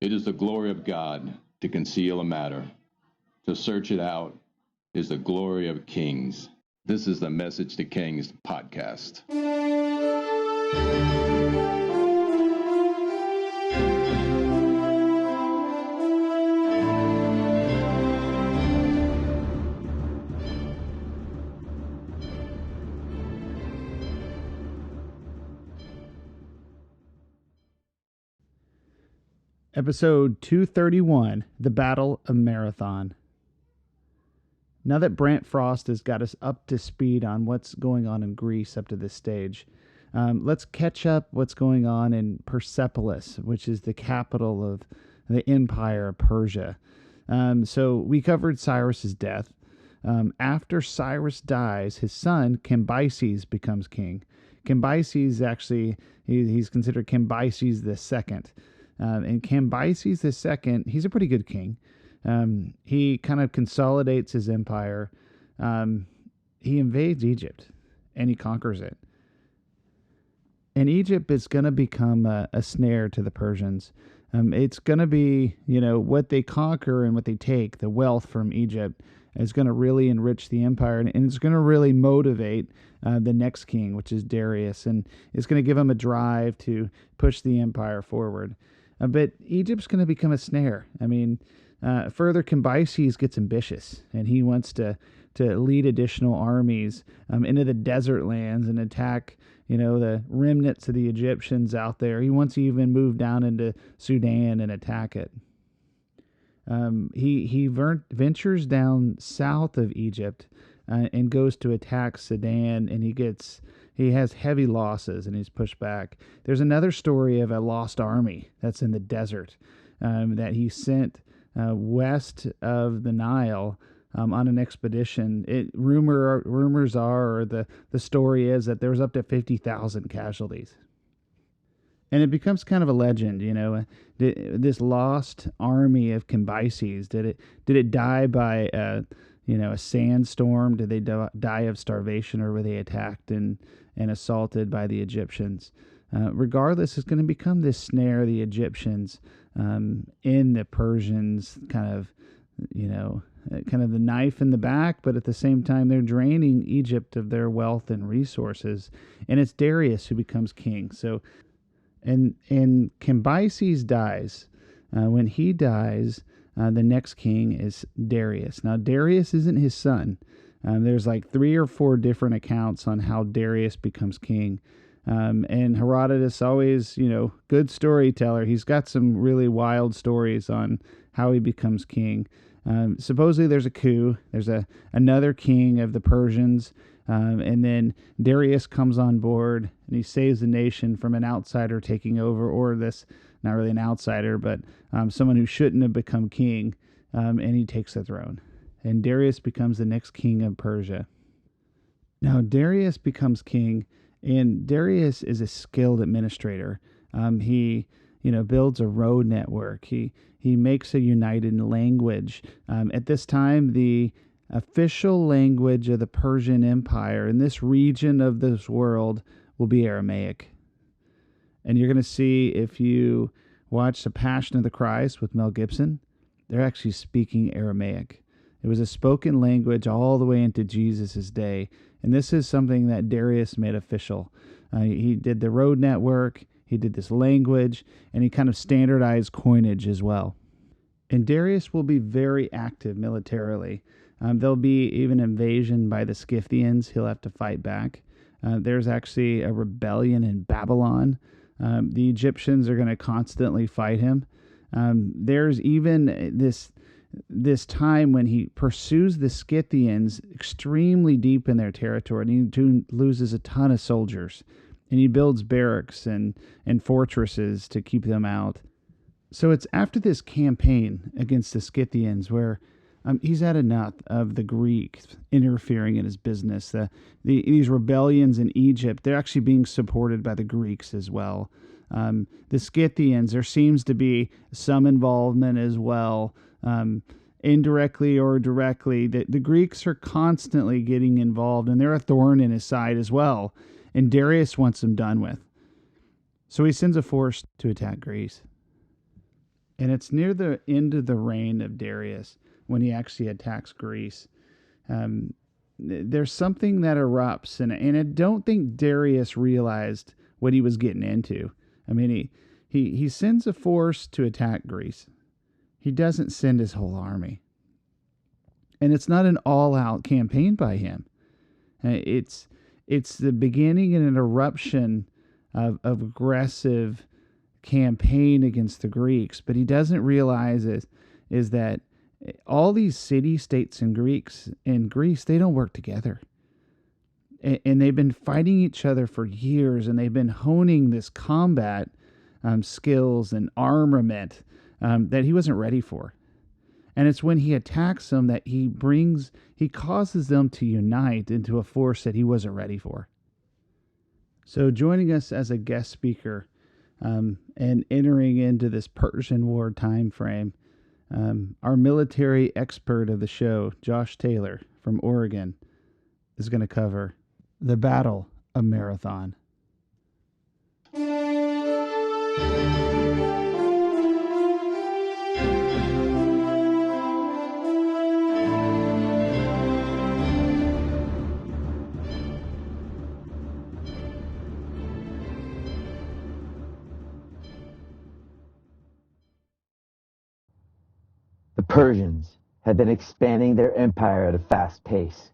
It is the glory of God to conceal a matter. To search it out is the glory of kings. This is the Message to Kings podcast. Episode 231, The Battle of Marathon. Now that Brant Frost has got us up to speed on what's going on in Greece up to this stage, let's catch up what's going on in Persepolis, which is the capital of the Empire of Persia. So we covered Cyrus's death. After Cyrus dies, his son Cambyses becomes king. Cambyses actually, he's considered Cambyses the second. And Cambyses II, he's a pretty good king. He kind of consolidates his empire. He invades Egypt, and he conquers it. And Egypt is going to become a snare to the Persians. It's going to be, what they conquer and what they take, the wealth from Egypt, is going to really enrich the empire, and it's going to really motivate the next king, which is Darius, and it's going to give him a drive to push the empire forward. But Egypt's going to become a snare. Further, Cambyses gets ambitious, and he wants to lead additional armies into the desert lands and attack, the remnants of the Egyptians out there. He wants to even move down into Sudan and attack it. He ventures down south of Egypt and goes to attack Sudan, and he has heavy losses, and he's pushed back. There's another story of a lost army that's in the desert that he sent west of the Nile on an expedition. Rumors are, or the story is, that there was up to 50,000 casualties. And it becomes kind of a legend, this lost army of Cambyses. Did it die by a sandstorm? Did they die of starvation, or were they attacked and assaulted by the Egyptians? Regardless, it's going to become this snare of the Egyptians in the Persians, kind of the knife in the back, but at the same time, they're draining Egypt of their wealth and resources. And it's Darius who becomes king. So, and Cambyses dies. When he dies, the next king is Darius. Now, Darius isn't his son. There's like 3 or 4 different accounts on how Darius becomes king. And Herodotus, always, good storyteller. He's got some really wild stories on how he becomes king. Supposedly there's a coup. There's another king of the Persians. And then Darius comes on board, and he saves the nation from an outsider taking over, or this, not really an outsider, but someone who shouldn't have become king, and he takes the throne. And Darius becomes the next king of Persia. Now, Darius becomes king, and Darius is a skilled administrator. He builds a road network. He makes a united language. At this time, the official language of the Persian Empire in this region of this world will be Aramaic. And you're going to see, if you watch The Passion of the Christ with Mel Gibson, they're actually speaking Aramaic. It was a spoken language all the way into Jesus' day. And this is something that Darius made official. He did the road network, he did this language, and he kind of standardized coinage as well. And Darius will be very active militarily. There'll be even invasion by the Scythians. He'll have to fight back. There's actually a rebellion in Babylon. The Egyptians are going to constantly fight him. There's even this time when he pursues the Scythians extremely deep in their territory, and he loses a ton of soldiers. And he builds barracks and fortresses to keep them out. So it's after this campaign against the Scythians where he's had enough of the Greeks interfering in his business. These rebellions in Egypt, they're actually being supported by the Greeks as well. The Scythians, there seems to be some involvement as well, indirectly or directly. The Greeks are constantly getting involved, and they're a thorn in his side as well. And Darius wants them done with. So he sends a force to attack Greece. And it's near the end of the reign of Darius when he actually attacks Greece. Um, there's something that erupts, and I don't think Darius realized what he was getting into. I mean, he sends a force to attack Greece. He doesn't send his whole army. And it's not an all-out campaign by him. It's the beginning and an eruption of aggressive campaign against the Greeks. But he doesn't realize is that all these city-states in Greece, they don't work together. And they've been fighting each other for years, and they've been honing this combat skills and armament that he wasn't ready for. And it's when he attacks them that he causes them to unite into a force that he wasn't ready for. So joining us as a guest speaker and entering into this Persian War time frame, our military expert of the show, Josh Taylor from Oregon, is going to cover the Battle of Marathon. The Persians had been expanding their empire at a fast pace.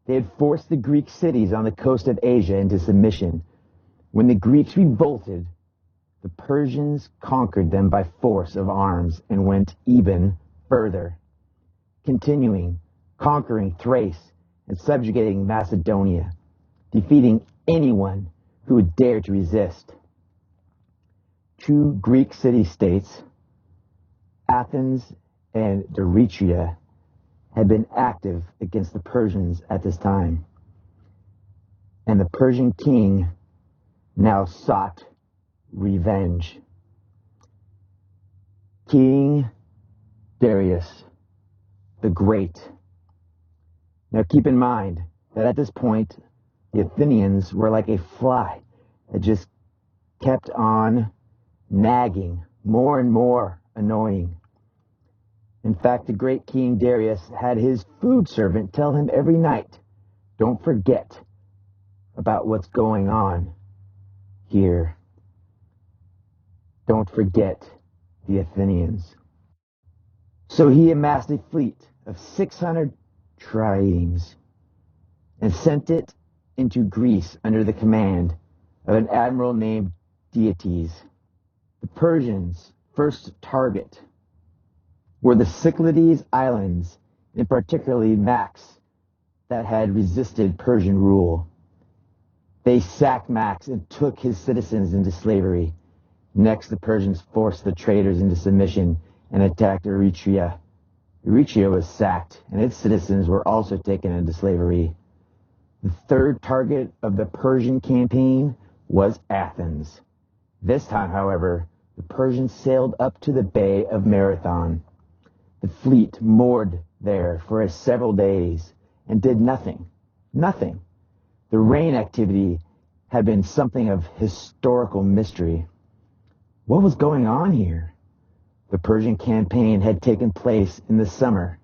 They had forced the Greek cities on the coast of Asia into submission. When the Greeks revolted, the Persians conquered them by force of arms and went even further, continuing, conquering Thrace and subjugating Macedonia, defeating anyone who would dare to resist. Two Greek city-states, Athens and Eretria, had been active against the Persians at this time. And the Persian king now sought revenge. King Darius the Great. Now keep in mind that at this point, the Athenians were like a fly that just kept on nagging, more and more annoying. In fact, the great King Darius had his food servant tell him every night, don't forget about what's going on here. Don't forget the Athenians. So he amassed a fleet of 600 triremes and sent it into Greece under the command of an admiral named Deities. The Persians' first target were the Cyclades Islands, and particularly Max, that had resisted Persian rule. They sacked Max and took his citizens into slavery. Next, the Persians forced the traders into submission and attacked Eretria. Eretria was sacked, and its citizens were also taken into slavery. The third target of the Persian campaign was Athens. This time, however, the Persians sailed up to the Bay of Marathon. The fleet moored there for several days and did nothing. Nothing. The rain activity had been something of historical mystery. What was going on here? The Persian campaign had taken place in the summer,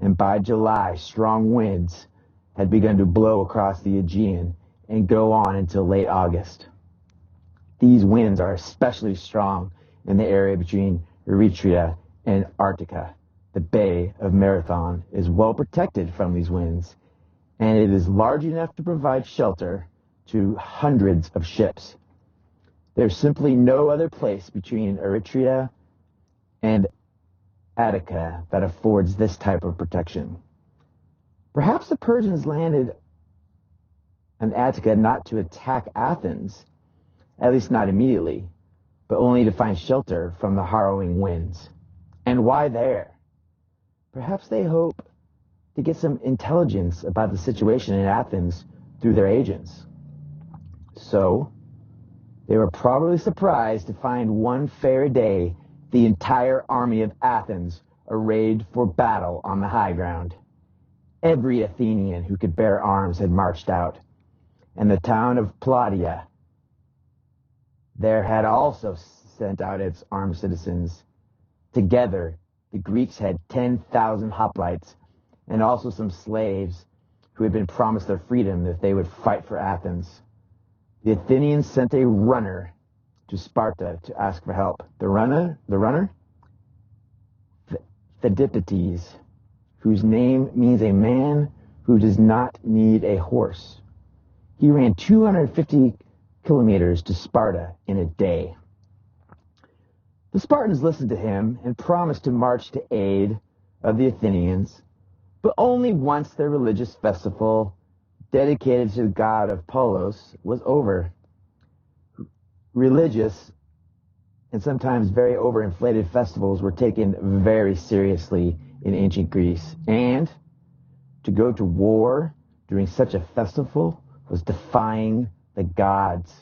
and by July, strong winds had begun to blow across the Aegean and go on until late August. These winds are especially strong in the area between Eretria and Arctica. The Bay of Marathon is well protected from these winds, and it is large enough to provide shelter to hundreds of ships. There's simply no other place between Eretria and Attica that affords this type of protection. Perhaps the Persians landed in Attica not to attack Athens, at least not immediately, but only to find shelter from the harrowing winds. And why there? Perhaps they hope to get some intelligence about the situation in Athens through their agents. So, they were probably surprised to find one fair day the entire army of Athens arrayed for battle on the high ground. Every Athenian who could bear arms had marched out, and the town of Plataea there had also sent out its armed citizens. Together, the Greeks had 10,000 hoplites and also some slaves who had been promised their freedom if they would fight for Athens. The Athenians sent a runner to Sparta to ask for help. The runner, Thedipotes, whose name means a man who does not need a horse. He ran 250 kilometers to Sparta in a day. The Spartans listened to him and promised to march to aid of the Athenians, but only once their religious festival dedicated to the god of Apollos was over. Religious and sometimes very overinflated festivals were taken very seriously in ancient Greece, and to go to war during such a festival was defying the gods.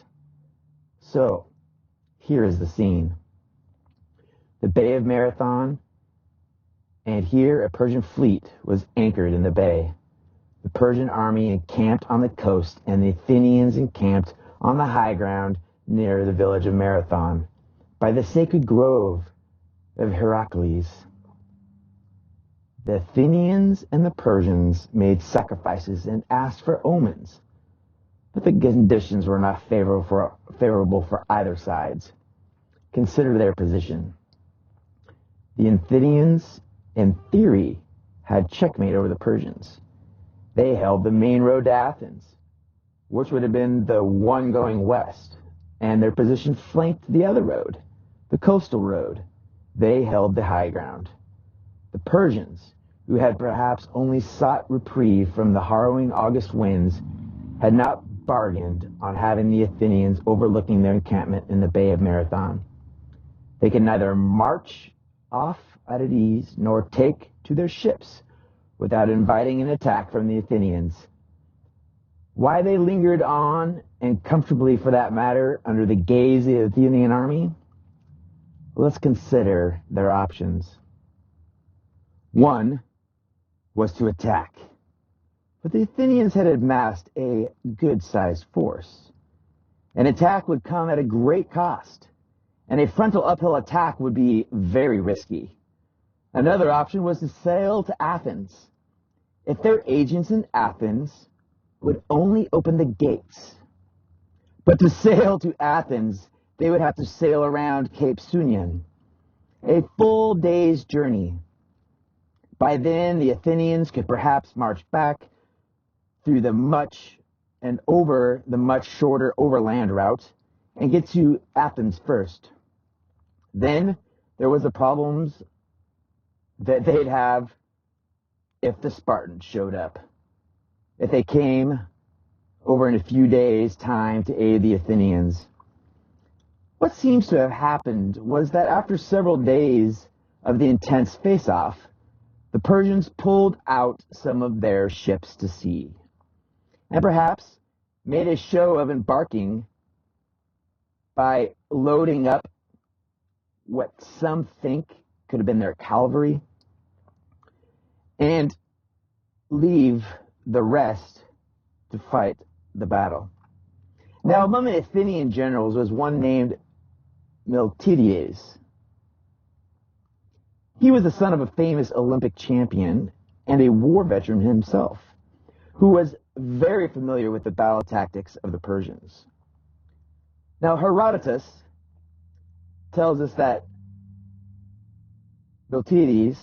So, here is the scene. The Bay of Marathon, and here a Persian fleet was anchored in the bay. The Persian army encamped on the coast, and the Athenians encamped on the high ground near the village of Marathon, by the sacred grove of Heracles. The Athenians and the Persians made sacrifices and asked for omens, but the conditions were not favorable for either sides. Consider their position. The Athenians, in theory, had checkmate over the Persians. They held the main road to Athens, which would have been the one going west, and their position flanked the other road, the coastal road. They held the high ground. The Persians, who had perhaps only sought reprieve from the harrowing August winds, had not bargained on having the Athenians overlooking their encampment in the Bay of Marathon. They could neither march off at ease nor take to their ships without inviting an attack from the Athenians. Why they lingered on, and comfortably for that matter, under the gaze of the Athenian army? Let's consider their options. One was to attack, but the Athenians had amassed a good-sized force. An attack would come at a great cost, and a frontal uphill attack would be very risky. Another option was to sail to Athens. If their agents in Athens would only open the gates. But to sail to Athens, they would have to sail around Cape Sunion, a full day's journey. By then, the Athenians could perhaps march back through the much shorter overland route and get to Athens first. Then there was the problems that they'd have if the Spartans showed up. If they came over in a few days' time to aid the Athenians. What seems to have happened was that after several days of the intense face-off, the Persians pulled out some of their ships to sea, and perhaps made a show of embarking by loading up what some think could have been their cavalry, and leave the rest to fight the battle. Now, among the Athenian generals was one named Miltiades. He was the son of a famous Olympic champion and a war veteran himself, who was very familiar with the battle tactics of the Persians. Now, Herodotus tells us that Miltiades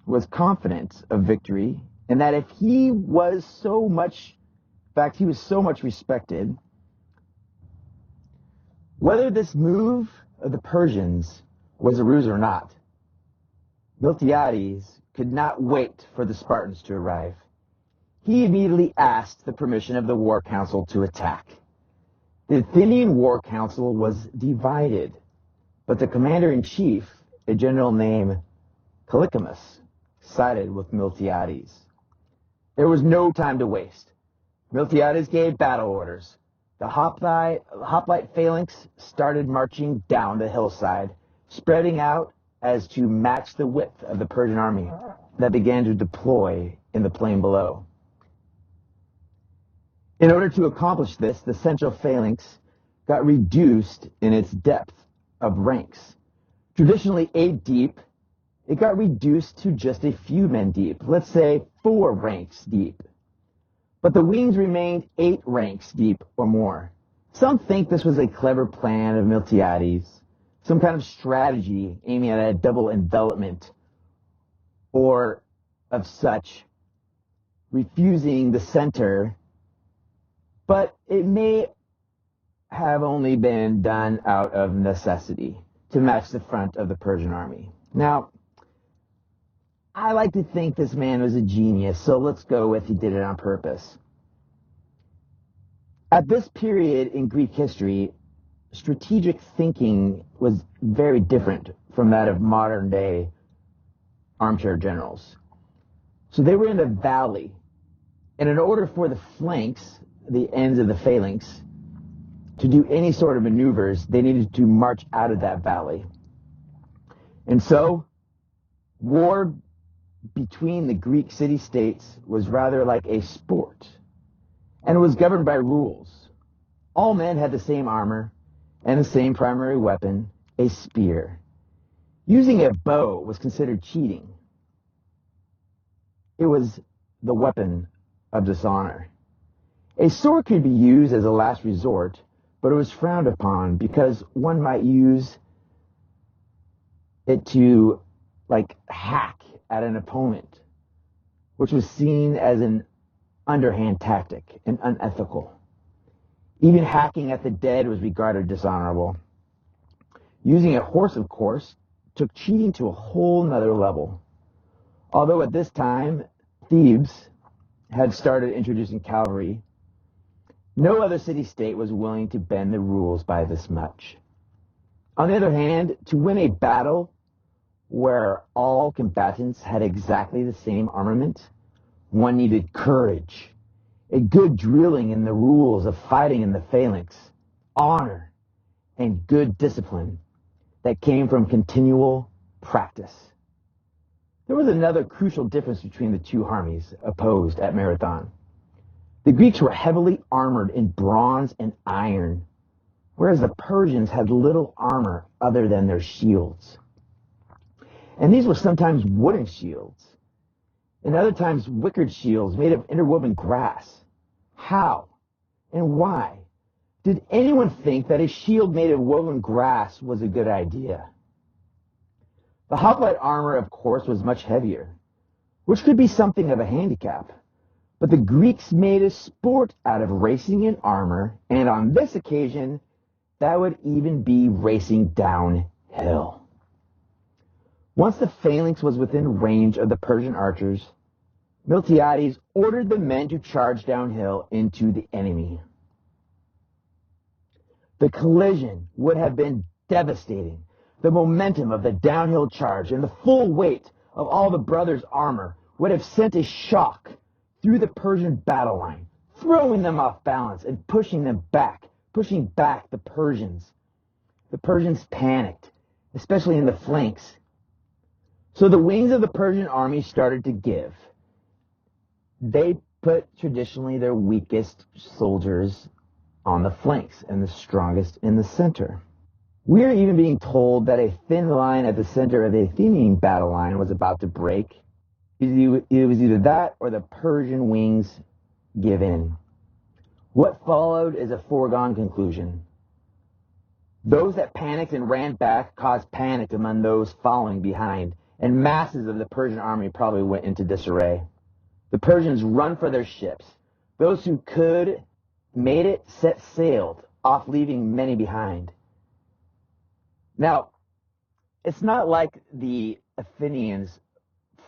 was confident of victory, and that he was so much respected. Whether this move of the Persians was a ruse or not, Miltiades could not wait for the Spartans to arrive. He immediately asked the permission of the war council to attack. The Athenian war council was divided, but the commander-in-chief, a general named Callicramus, sided with Miltiades. There was no time to waste. Miltiades gave battle orders. The hoplite phalanx started marching down the hillside, spreading out as to match the width of the Persian army that began to deploy in the plain below. In order to accomplish this, the central phalanx got reduced in its depth of ranks. Traditionally 8 deep, it got reduced to just a few men deep, let's say 4 ranks deep. But the wings remained 8 ranks deep or more. Some think this was a clever plan of Miltiades, some kind of strategy aiming at a double envelopment or of such, refusing the center, but it may have only been done out of necessity to match the front of the Persian army. Now, I like to think this man was a genius, so let's go with he did it on purpose. At this period in Greek history, strategic thinking was very different from that of modern day armchair generals. So they were in the valley, and in order for the flanks, the ends of the phalanx, to do any sort of maneuvers, they needed to march out of that valley. And so, war between the Greek city-states was rather like a sport, and it was governed by rules. All men had the same armor and the same primary weapon, a spear. Using a bow was considered cheating. It was the weapon of dishonor. A sword could be used as a last resort, but it was frowned upon because one might use it to, hack at an opponent, which was seen as an underhand tactic and unethical. Even hacking at the dead was regarded dishonorable. Using a horse, of course, took cheating to a whole nother level. Although at this time, Thebes had started introducing cavalry, no other city-state was willing to bend the rules by this much. On the other hand, to win a battle where all combatants had exactly the same armament, one needed courage, a good drilling in the rules of fighting in the phalanx, honor, and good discipline that came from continual practice. There was another crucial difference between the two armies opposed at Marathon. The Greeks were heavily armored in bronze and iron, whereas the Persians had little armor other than their shields. And these were sometimes wooden shields, and other times wickered shields made of interwoven grass. How and why did anyone think that a shield made of woven grass was a good idea? The hoplite armor, of course, was much heavier, which could be something of a handicap. But the Greeks made a sport out of racing in armor, and on this occasion, that would even be racing downhill. Once the phalanx was within range of the Persian archers, Miltiades ordered the men to charge downhill into the enemy. The collision would have been devastating. The momentum of the downhill charge and the full weight of all the brothers' armor would have sent a shock through the Persian battle line, throwing them off balance and pushing back the Persians. The Persians panicked, especially in the flanks. So the wings of the Persian army started to give. They put traditionally their weakest soldiers on the flanks and the strongest in the center. We are even being told that a thin line at the center of the Athenian battle line was about to break. It was either that or the Persian wings give in. What followed is a foregone conclusion. Those that panicked and ran back caused panic among those following behind, and masses of the Persian army probably went into disarray. The Persians run for their ships. Those who could made it, set sailed, off leaving many behind. Now, it's not like the Athenians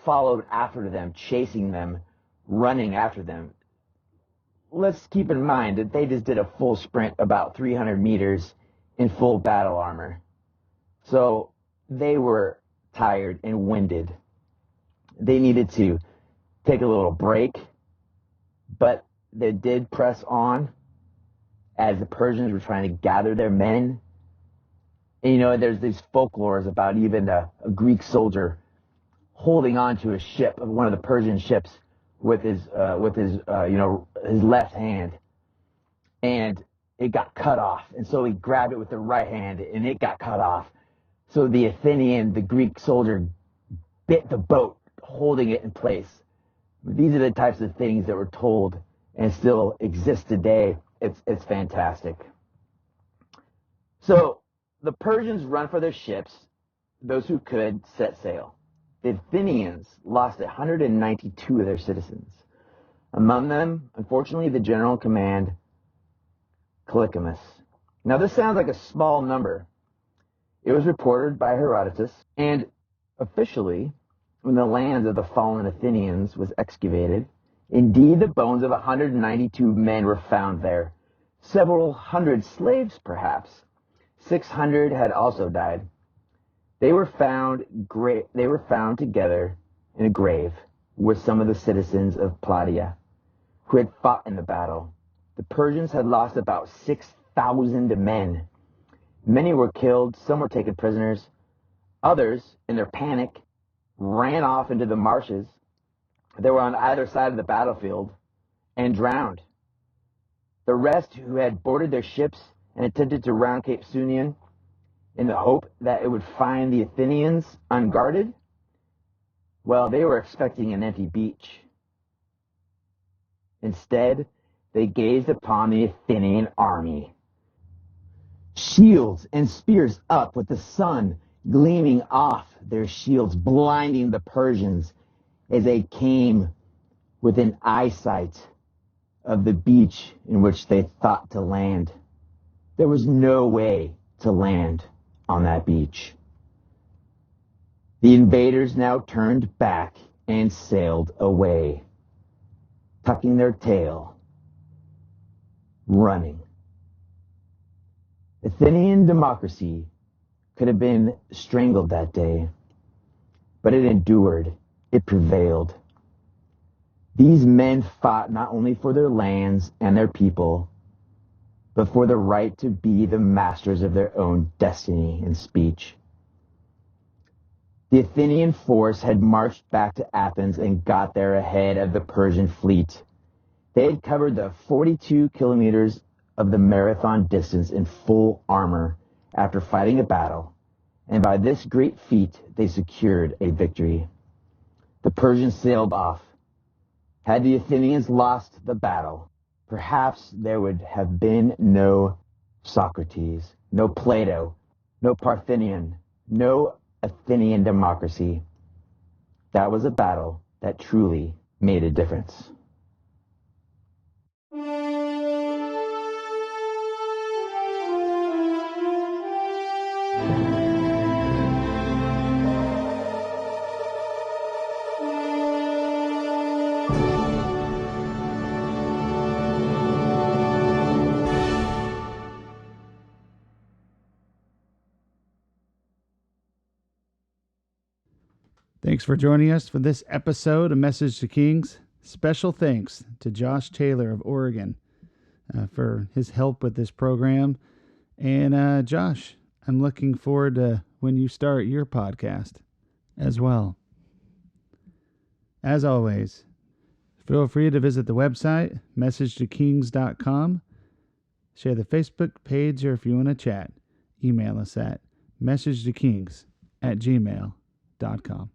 followed after them, chasing them, running after them. Let's keep in mind that they just did a full sprint about 300 meters in full battle armor. So they were tired and winded. They needed to take a little break, but they did press on as the Persians were trying to gather their men. And there's these folklores about even a Greek soldier holding on to a ship, one of the Persian ships, with his left hand, and it got cut off, and so he grabbed it with the right hand, and it got cut off. So the Greek soldier bit the boat, holding it in place. These are the types of things that were told and still exist today. It's fantastic. So the Persians run for their ships. Those who could set sail. The Athenians lost 192 of their citizens. Among them, unfortunately, the general in command, Callicomus. Now this sounds like a small number. It was reported by Herodotus, and officially, when the lands of the fallen Athenians was excavated, indeed the bones of 192 men were found there. Several hundred slaves, perhaps. 600 had also died. They were found together in a grave with some of the citizens of Plataea who had fought in the battle. The Persians had lost about 6,000 men. Many were killed, some were taken prisoners. Others, in their panic, ran off into the marshes that were on either side of the battlefield and drowned. The rest, who had boarded their ships and attempted to round Cape Sunion in the hope that it would find the Athenians unguarded, well, they were expecting an empty beach. Instead, they gazed upon the Athenian army. Shields and spears up, with the sun gleaming off their shields, blinding the Persians as they came within eyesight of the beach in which they thought to land. There was no way to land on that beach. The invaders now turned back and sailed away, tucking their tail, running. Athenian democracy could have been strangled that day, but it endured. It prevailed. These men fought not only for their lands and their people, but for the right to be the masters of their own destiny and speech. The Athenian force had marched back to Athens and got there ahead of the Persian fleet. They had covered the 42 kilometers of the marathon distance in full armor after fighting a battle, and by this great feat they secured a victory. The Persians sailed off. Had the Athenians lost the battle, perhaps there would have been no Socrates, no Plato, no Parthenian, no Athenian democracy. That was a battle that truly made a difference. Thanks for joining us for this episode of Message to Kings. Special thanks to Josh Taylor of Oregon for his help with this program. And Josh, I'm looking forward to when you start your podcast as well. As always, feel free to visit the website, messagetokings.com. Share the Facebook page, or if you want to chat, email us at messagetokings@gmail.com.